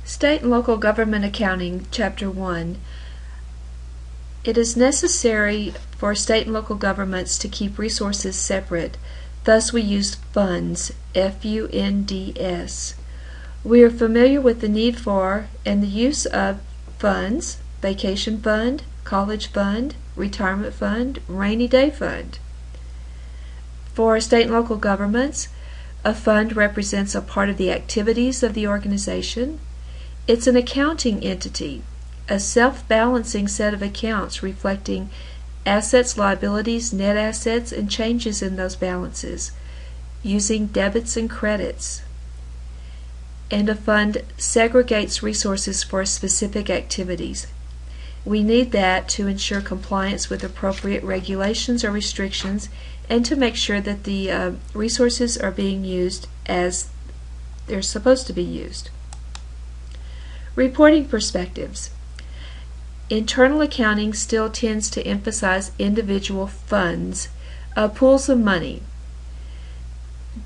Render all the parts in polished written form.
State and Local Government Accounting, Chapter 1. It is necessary for state and local governments to keep resources separate. Thus we use funds, F-U-N-D-S. We are familiar with the need for and the use of funds, vacation fund, college fund, retirement fund, rainy day fund. For state and local governments, a fund represents a part of the activities of the organization. It's an accounting entity, a self-balancing set of accounts reflecting assets, liabilities, net assets, and changes in those balances, using debits and credits. And a fund segregates resources for specific activities. We need that to ensure compliance with appropriate regulations or restrictions and to make sure that the resources are being used as they're supposed to be used. Reporting perspectives. Internal accounting still tends to emphasize individual funds, pools of money.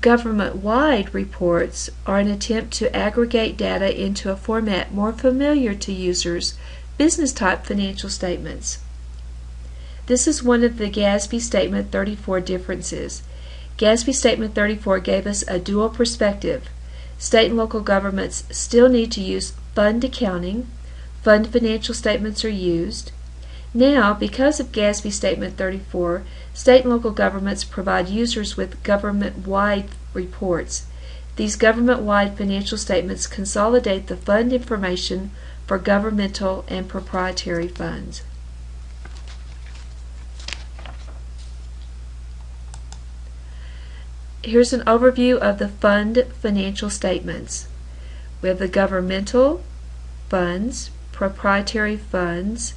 Government-wide reports are an attempt to aggregate data into a format more familiar to users, business-type financial statements. This is one of the GASB Statement 34 differences. GASB Statement 34 gave us a dual perspective. State and local governments still need to use fund accounting. Fund financial statements are used. Now, because of GASB Statement 34, state and local governments provide users with government-wide reports. These government-wide financial statements consolidate the fund information for governmental and proprietary funds. Here's an overview of the fund financial statements. We have the governmental funds, proprietary funds,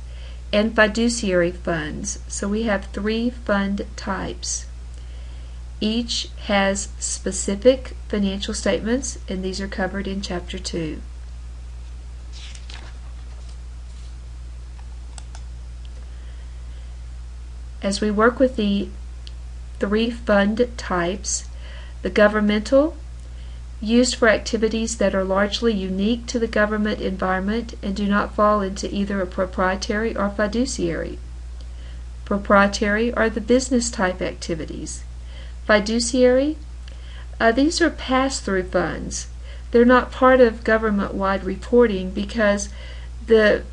and fiduciary funds. So we have three fund types. Each has specific financial statements, and these are covered in Chapter 2. As we work with the three fund types, the governmental, used for activities that are largely unique to the government environment and do not fall into either a proprietary or fiduciary. Proprietary are the business type activities. Fiduciary, these are pass-through funds. They're not part of government-wide reporting because the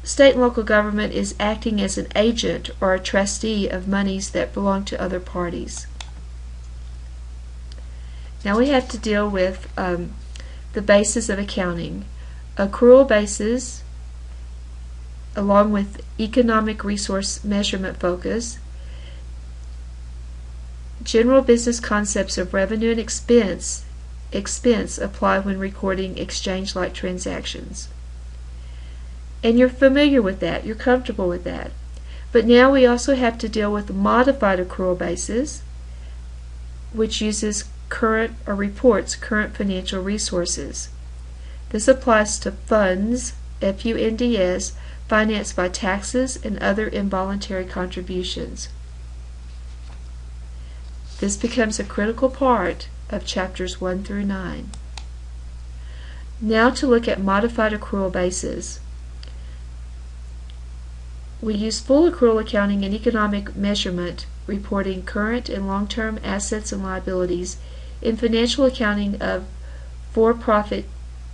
state and local government is acting as an agent or a trustee of monies that belong to other parties. Now we have to deal with the basis of accounting. Accrual basis, along with economic resource measurement focus, general business concepts of revenue and expense apply when recording exchange-like transactions. And you're familiar with that, you're comfortable with that. But now we also have to deal with modified accrual basis, which uses current or reports current financial resources. This applies to funds, F-U-N-D-S, financed by taxes and other involuntary contributions. This becomes a critical part of Chapters 1 through 9. Now to look at modified accrual basis. We use full accrual accounting and economic measurement, reporting current and long-term assets and liabilities in financial accounting of for-profit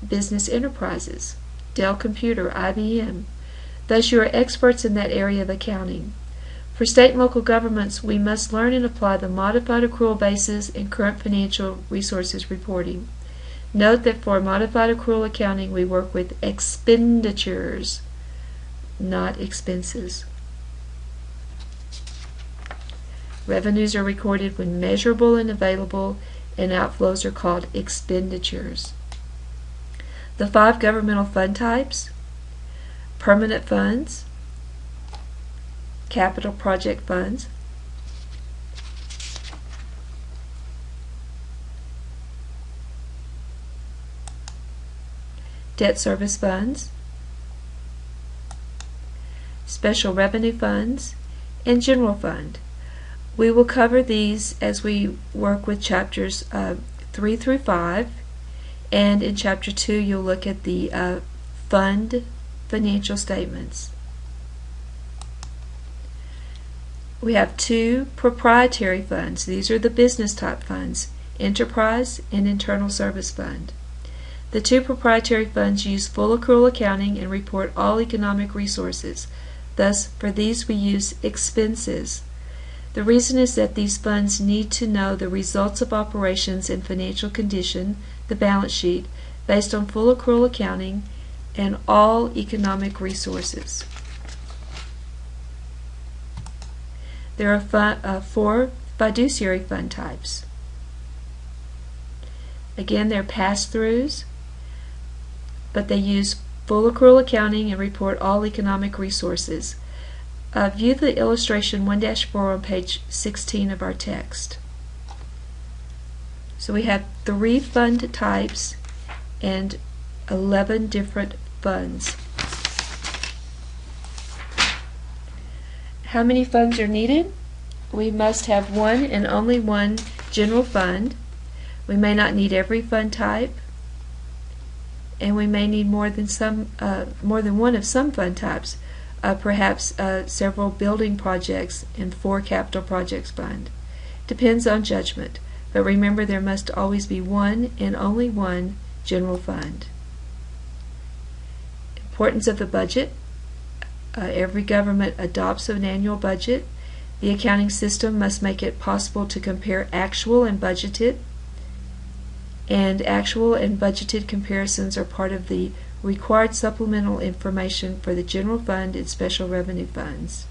business enterprises, Dell Computer, IBM. Thus you are experts in that area of accounting. For state and local governments, we must learn and apply the modified accrual basis and current financial resources reporting. Note that for modified accrual accounting, we work with expenditures, not expenses. Revenues are recorded when measurable and available, and outflows are called expenditures. The 5 governmental fund types: permanent funds, capital project funds, debt service funds, special revenue funds, and general fund. We will cover these as we work with Chapters 3 through 5, And in Chapter 2, you'll look at the fund financial statements. We have two proprietary funds. These are the business type funds, Enterprise and Internal Service Fund. The two proprietary funds use full accrual accounting and report all economic resources. Thus, for these we use expenses. The reason is that these funds need to know the results of operations and financial condition, the balance sheet, based on full accrual accounting and all economic resources. There are four fiduciary fund types. Again, they're pass-throughs, but they use full accrual accounting and report all economic resources. View the illustration 1-4 on page 16 of our text. So we have 3 fund types and 11 different funds. How many funds are needed? We must have one and only one general fund. We may not need every fund type, and we may need more than one of some fund types. Perhaps several building projects and 4 capital projects fund. Depends on judgment, but remember there must always be one and only one general fund. Importance of the budget. Every government adopts an annual budget. The accounting system must make it possible to compare actual and budgeted, and actual and budgeted comparisons are part of the required supplemental information for the general fund and special revenue funds.